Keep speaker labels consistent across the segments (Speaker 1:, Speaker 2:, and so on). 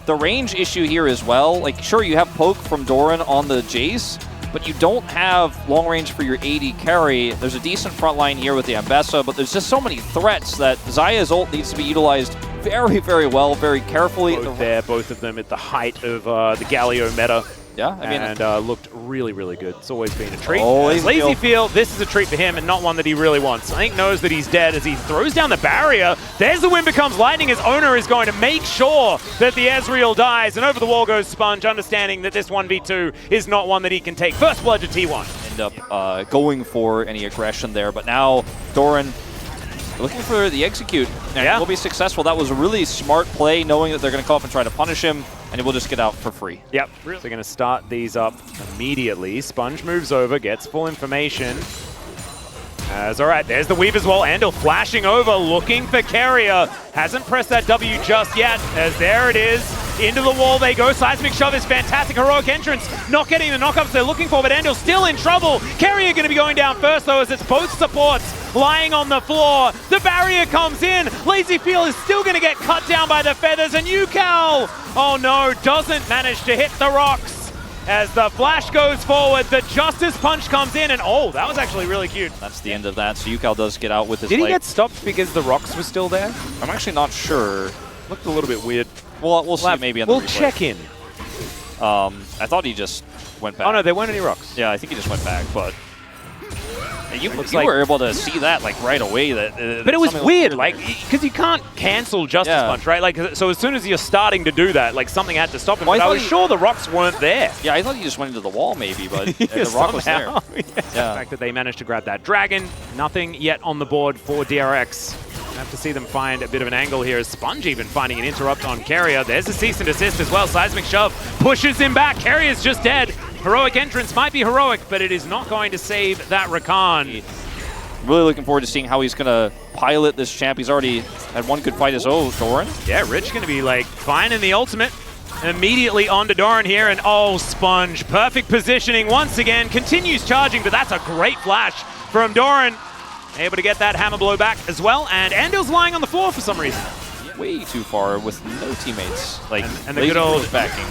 Speaker 1: the range issue here as well. Like, sure, you have poke from Doran on the Jace, but you don't have long range for your AD carry. There's a decent front line here with the Ambessa, but there's just so many threats that Xayah's ult needs to be utilized very, very well, very carefully.
Speaker 2: Both of them at the height of the Galio meta.
Speaker 1: Yeah, I mean,
Speaker 2: and looked really, really good. It's always been a treat.
Speaker 1: Oh,
Speaker 2: Lazy Feel, this is a treat for him and not one that he really wants. I think knows that he's dead as he throws down the barrier. There's the Wind Becomes Lightning. His owner is going to make sure that the Ezreal dies, and over the wall goes Sponge, understanding that this 1v2 is not one that he can take. First blood to T1.
Speaker 1: End up going for any aggression there, but now Doran looking for the execute, and will be successful. That was a really smart play, knowing that they're going to come up and try to punish him, and he will just get out for free.
Speaker 2: Yep, so they're going to start these up immediately. Sponge moves over, gets full information. All right, there's the weave as well. Andal flashing over, looking for Carrier. Hasn't pressed that W just yet, as there it is. Into the wall they go. Seismic Shove is fantastic. Heroic entrance. Not getting the knockups they're looking for, but Andal's still in trouble. Carrier going to be going down first, though, as it's both supports lying on the floor. The barrier comes in. Lazy Feel is still going to get cut down by the feathers, and Ucal, oh no, doesn't manage to hit the rocks. As the flash goes forward, the Justice Punch comes in, and oh, that was actually really cute.
Speaker 1: That's the end of that, so Ucal does get out with his
Speaker 2: Did he get stopped because the rocks were still there?
Speaker 1: I'm actually not sure.
Speaker 2: Looked a little bit weird.
Speaker 1: We'll see maybe on the replay.
Speaker 2: We'll check in.
Speaker 1: I thought he just went back.
Speaker 2: Oh no, there weren't any rocks.
Speaker 1: Yeah, I think he just went back, but you were able to see that like right away.
Speaker 2: But it was weird, like, because you can't cancel Justice Punch, right? Like, so as soon as you're starting to do that, like something had to stop him. But I was sure the rocks weren't there.
Speaker 1: Yeah, I thought he just went into the wall maybe, but the rock was there.
Speaker 2: The fact that they managed to grab that dragon, nothing yet on the board for DRX. Have to see them find a bit of an angle here. Sponge even finding an interrupt on Carrier. There's a cease and desist as well. Seismic Shove pushes him back. Carrier's just dead. Heroic entrance might be heroic, but it is not going to save that Rakan.
Speaker 1: Really looking forward to seeing how he's going to pilot this champ. He's already had one good fight as Doran.
Speaker 2: Yeah, Rich going to be like finding the ultimate. Immediately onto Doran here, and oh, Sponge. Perfect positioning once again. Continues charging, but that's a great flash from Doran. Able to get that hammer blow back as well, and Andal's lying on the floor for some reason.
Speaker 1: Way too far with no teammates. Like,
Speaker 2: and the good old
Speaker 1: backing.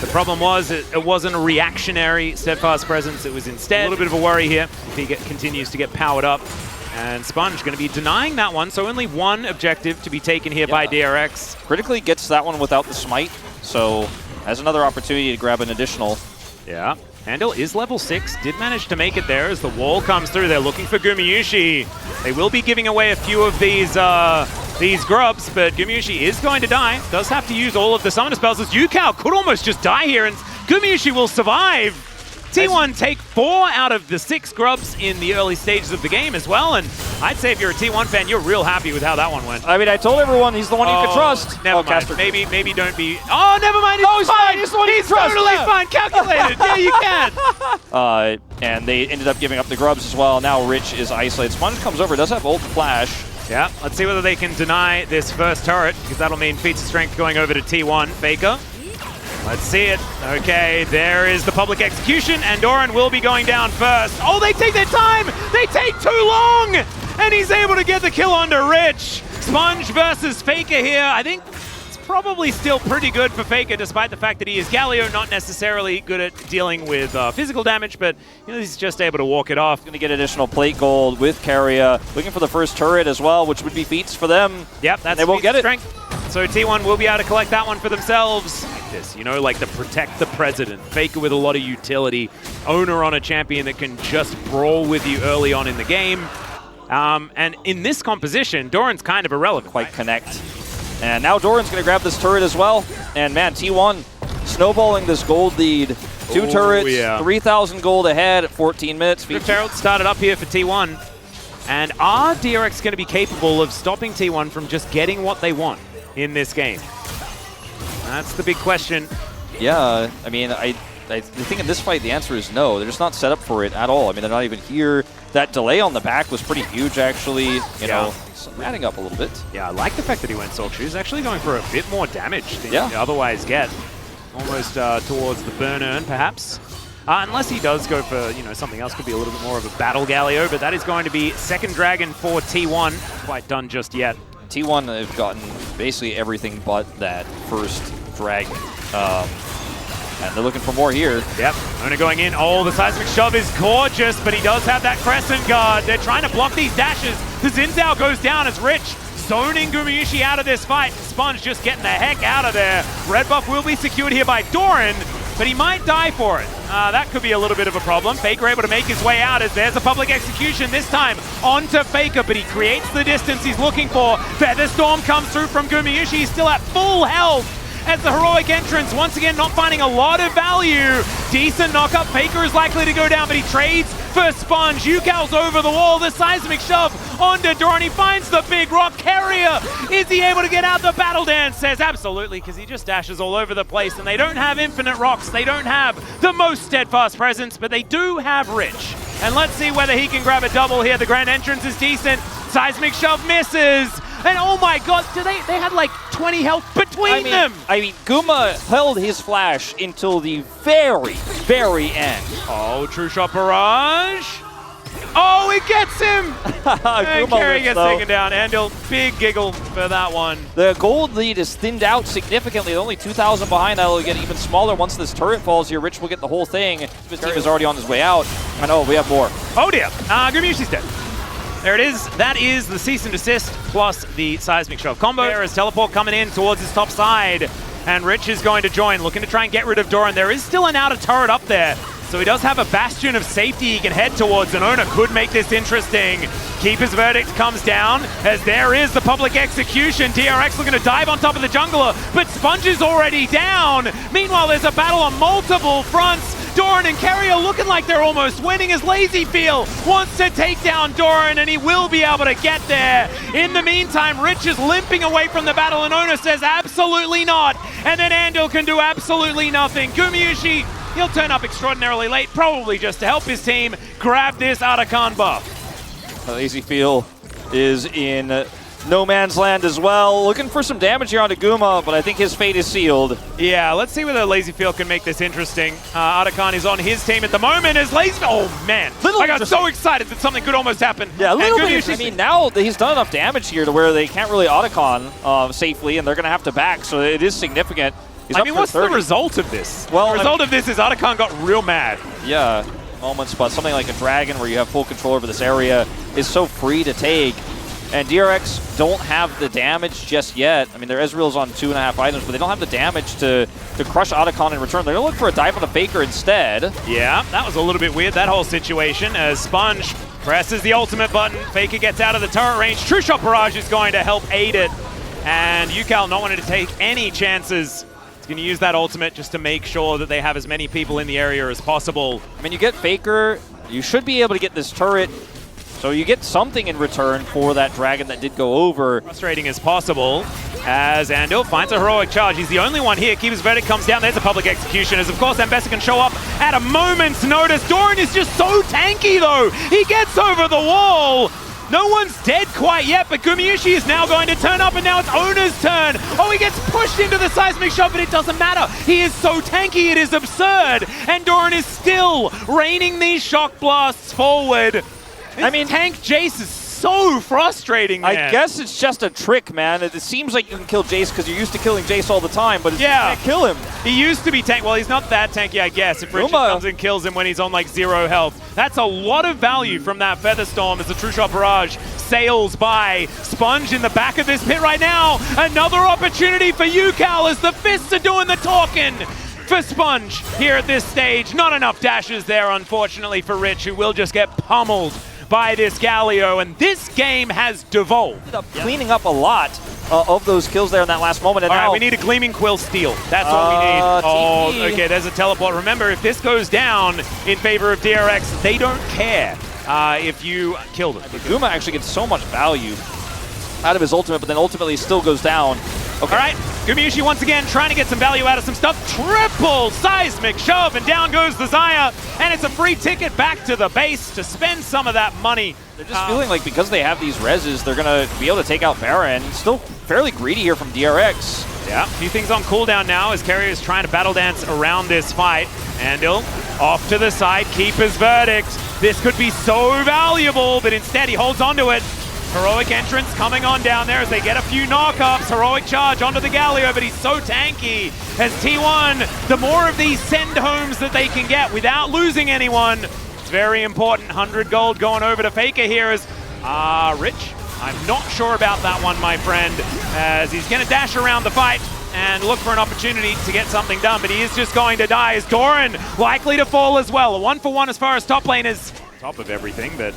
Speaker 2: The problem was it wasn't a reactionary Steadfast presence. It was instead a little bit of a worry here if he continues to get powered up. And Sponge going to be denying that one, so only one objective to be taken here by DRX.
Speaker 1: Critically gets that one without the smite, so has another opportunity to grab an additional.
Speaker 2: Yeah. Andal is level 6, did manage to make it there as the wall comes through. They're looking for Gumayusi. They will be giving away a few of these grubs, but Gumayusi is going to die. Does have to use all of the summoner spells, as Ucal could almost just die here, and Gumayusi will survive. T1 take 4 out of the 6 grubs in the early stages of the game as well, and I'd say if you're a T1 fan, you're real happy with how that one went.
Speaker 1: I mean, I told everyone he's the one you can trust.
Speaker 2: Never mind. Maybe don't be... Oh, never mind. He's fine.
Speaker 1: He's the one you can trust.
Speaker 2: Totally fine. Calculated. Yeah, you can.
Speaker 1: And they ended up giving up the grubs as well. Now Rich is isolated. Sponge comes over. Does have ult flash.
Speaker 2: Yeah, let's see whether they can deny this first turret, because that'll mean feats of strength going over to T1. Faker. Let's see it. Okay, there is the public execution, and Doran will be going down first. Oh, they take their time! They take too long! And he's able to get the kill onto Rich. Sponge versus Faker here. I think it's probably still pretty good for Faker, despite the fact that he is Galio, not necessarily good at dealing with physical damage, but he's just able to walk it off.
Speaker 1: Going to get additional plate gold with Carrier. Looking for the first turret as well, which would be feats for them.
Speaker 2: Yep, that's
Speaker 1: they won't get it.
Speaker 2: Strength. So T1 will be able to collect that one for themselves. Like this, like the protect the president. Faker with a lot of utility. Owner on a champion that can just brawl with you early on in the game. And in this composition, Doran's kind of irrelevant.
Speaker 1: Quite connect. And now Doran's going to grab this turret as well. And man, T1 snowballing this gold lead. 2 turrets, 3,000 gold ahead at 14 minutes.
Speaker 2: Swift Herald started up here for T1. And are DRX going to be capable of stopping T1 from just getting what they want in this game? That's the big question.
Speaker 1: Yeah, I mean, I think in this fight the answer is no. They're just not set up for it at all. I mean, they're not even here. That delay on the back was pretty huge, actually. You know, adding up a little bit.
Speaker 2: Yeah, I like the fact that he went Sork. He's actually going for a bit more damage than you otherwise get. Almost towards the burn urn, perhaps. Unless he does go for, something else, could be a little bit more of a battle Galio, but that is going to be second dragon for T1. Quite done just yet.
Speaker 1: T1 have gotten basically everything but that first Dragon. And they're looking for more here.
Speaker 2: Yep, Ona going in. Oh, the seismic shove is gorgeous, but he does have that crescent guard. They're trying to block these dashes. The Xin Zhao goes down as Rich zoning Gumayusi out of this fight. Sponge just getting the heck out of there. Red buff will be secured here by Doran, but he might die for it. That could be a little bit of a problem. Faker able to make his way out as there's a public execution, this time onto Faker, but he creates the distance he's looking for. Featherstorm comes through from Gumayusi. He's still at full health as the heroic entrance, once again not finding a lot of value. Decent knockup. Faker is likely to go down, but he trades for Sponge. Yukal's over the wall. The seismic shove onto Doran. He finds the big rock carrier. Is he able to get out? The battle dance says absolutely, because he just dashes all over the place, and they don't have infinite rocks. They don't have the most steadfast presence, but they do have Rich. And let's see whether he can grab a double here. The grand entrance is decent. Seismic shove misses. And oh my god, they had like 20 health between them.
Speaker 1: I mean, Guma held his flash until the very, very end.
Speaker 2: Oh, true shot barrage. Oh, it gets him. And Carry gets taken down. Andil, big giggle for that one.
Speaker 1: The gold lead is thinned out significantly. They're only 2,000 behind. That'll get even smaller once this turret falls here. Rich will get the whole thing. His team is already on his way out. I know, we have more.
Speaker 2: Oh dear, Gumayusi's dead. There it is. That is the cease and desist plus the seismic shove combo. There is teleport coming in towards his top side, and Rich is going to join, looking to try and get rid of Doran. There is still an outer turret up there, so he does have a bastion of safety he can head towards, and Ona could make this interesting. Keeper's verdict comes down as there is the public execution. DRX looking to dive on top of the jungler, but Sponge is already down. Meanwhile, there's a battle on multiple fronts. Doran and Carrier looking like they're almost winning as LazyFeel wants to take down Doran, and he will be able to get there. In the meantime, Rich is limping away from the battle, and Ona says absolutely not. And then Andil can do absolutely nothing. Gumayusi, he'll turn up extraordinarily late, probably just to help his team grab this Arakan buff.
Speaker 1: LazyFeel is in no man's land as well. Looking for some damage here onto Guma, but I think his fate is sealed.
Speaker 2: Yeah, let's see whether LazyFeel can make this interesting. Arakan is on his team at the moment as LazyFeel. Oh man, I got so excited that something could almost happen.
Speaker 1: Yeah, a little bit. I mean, now he's done enough damage here to where they can't really Arakan safely, and they're going to have to back, so it is significant.
Speaker 2: I mean, what's the result of this? Well, the result of this is Arakan got real mad.
Speaker 1: Yeah, moments, but something like a dragon where you have full control over this area is so free to take. And DRX don't have the damage just yet. I mean, their Ezreal's on 2.5 items, but they don't have the damage to crush Arakan in return. They're going to look for a dive on a Faker instead.
Speaker 2: Yeah, that was a little bit weird, that whole situation, as Sponge presses the ultimate button. Faker gets out of the turret range. True Shot Barrage is going to help aid it. And Yukal not wanting to take any chances. He's going to use that ultimate just to make sure that they have as many people in the area as possible.
Speaker 1: I mean, you get Faker, you should be able to get this turret. So you get something in return for that dragon that did go over.
Speaker 2: Frustrating as possible as Andil finds a heroic charge. He's the only one here. Keeper's verdict comes down. There's a public execution as, of course, Ambessa can show up at a moment's notice. Doran is just so tanky, though. He gets over the wall. No one's dead quite yet, but Gumayusi is now going to turn up, and now it's Ona's turn. Oh, he gets pushed into the seismic shot, but it doesn't matter. He is so tanky, it is absurd. And Doran is still raining these shock blasts forward. I mean, tank Jace is so frustrating, man.
Speaker 1: I guess it's just a trick, man. It seems like you can kill Jace because you're used to killing Jace all the time, but you can't kill him.
Speaker 2: He used to be tank. Well, he's not that tanky, I guess. If Richard comes and kills him when he's on like 0 health. That's a lot of value from that Featherstorm as the True Shot Barrage sails by. Sponge in the back of this pit right now. Another opportunity for Yukal as the fists are doing the talking. For Sponge here at this stage. Not enough dashes there, unfortunately, for Rich, who will just get pummeled by this Galio, and this game has devolved.
Speaker 1: Ended up cleaning up a lot of those kills there in that last moment. And
Speaker 2: all right, we need a Gleaming Quill steal. That's what we need. Oh, okay, there's a teleport. Remember, if this goes down in favor of DRX, they don't care if you kill them.
Speaker 1: Guma actually gets so much value out of his ultimate, but then ultimately still goes down.
Speaker 2: Okay. All right, Gumayusi once again trying to get some value out of some stuff. Triple seismic shove, and down goes the Xayah. And it's a free ticket back to the base to spend some of that money.
Speaker 1: They're just feeling like because they have these reses, they're going to be able to take out Baron. Still fairly greedy here from DRX.
Speaker 2: Yeah, a few things on cooldown now as Carrier is trying to battle dance around this fight. Andil off to the side, Keeper's verdict. This could be so valuable, but instead he holds onto it. Heroic entrance coming on down there as they get a few knockups. Heroic charge onto the Galio, but he's so tanky as T1, the more of these send homes that they can get without losing anyone, it's very important. 100 gold going over to Faker here as, Rich, I'm not sure about that one, my friend, as he's going to dash around the fight and look for an opportunity to get something done, but he is just going to die as Doran likely to fall as well. A 1-for-1 as far as top lane is top of everything, but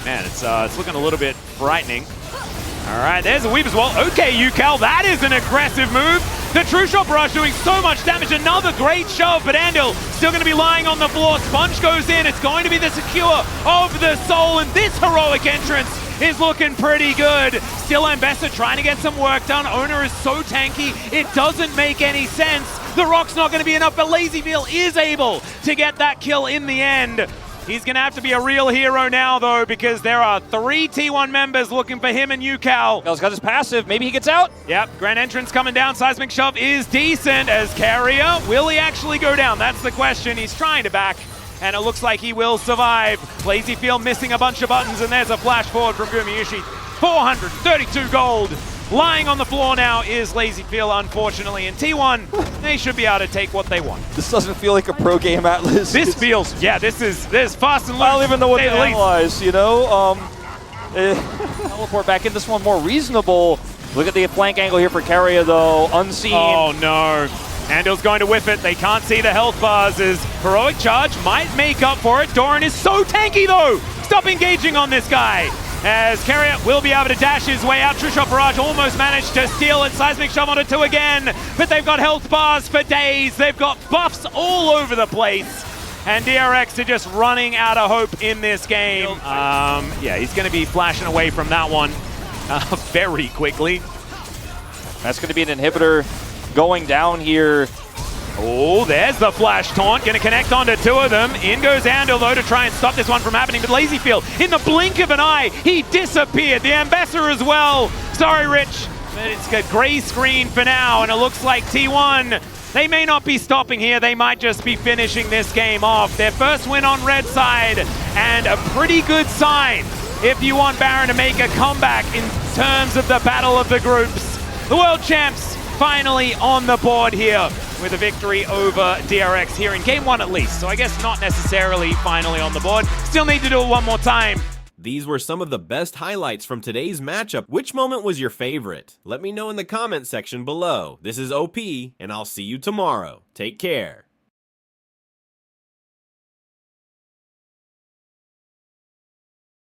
Speaker 2: man, it's looking a little bit frightening. All right, there's a weave as well. Okay, UCal, that is an aggressive move. The True Shot Barrage doing so much damage. Another great shove, but Andal still going to be lying on the floor. Sponge goes in. It's going to be the secure of the soul, and this heroic entrance is looking pretty good. Still Ambessa trying to get some work done. Owner is so tanky, it doesn't make any sense. The rock's not going to be enough, but LazyFeel is able to get that kill in the end. He's going to have to be a real hero now, though, because there are 3 T1 members looking for him and UCal.
Speaker 1: He's got his passive. Maybe he gets out.
Speaker 2: Yep, Grand Entrance coming down. Seismic Shove is decent as Carrier. Will he actually go down? That's the question. He's trying to back, and it looks like he will survive. LazyFeel missing a bunch of buttons, and there's a flash forward from Gumayushi. 432 gold. Lying on the floor now is LazyFeel, unfortunately, and T1, they should be able to take what they want.
Speaker 1: This doesn't feel like a pro game, Atlas.
Speaker 2: This feels, yeah, this is fast and loose.
Speaker 1: I don't even know what to analyze, you know? Teleport back in, this one more reasonable. Look at the flank angle here for Carrier, though, unseen.
Speaker 2: Oh, no. Andal's going to whiff it. They can't see the health bars as Heroic Charge might make up for it. Doran is so tanky, though. Stop engaging on this guy. As Carrier will be able to dash his way out. True Shot Barrage almost managed to steal it. Seismic Shove onto 2 again. But they've got health bars for days. They've got buffs all over the place. And DRX are just running out of hope in this game. Yeah, he's going to be flashing away from that one very quickly.
Speaker 1: That's going to be an inhibitor going down here.
Speaker 2: Oh, there's the flash taunt. Going to connect onto 2 of them. In goes Andal, though, to try and stop this one from happening. But LazyFeel, in the blink of an eye, he disappeared. The Ambassador as well. Sorry, Rich. But it's a gray screen for now, and it looks like T1, they may not be stopping here. They might just be finishing this game off. Their first win on red side, and a pretty good sign if you want Baron to make a comeback in terms of the battle of the groups. The world champs finally on the board here with a victory over DRX here in game 1 at least. So I guess not necessarily finally on the board. Still need to do it one more time.
Speaker 3: These were some of the best highlights from today's matchup. Which moment was your favorite? Let me know in the comment section below. This is OP, and I'll see you tomorrow. Take care.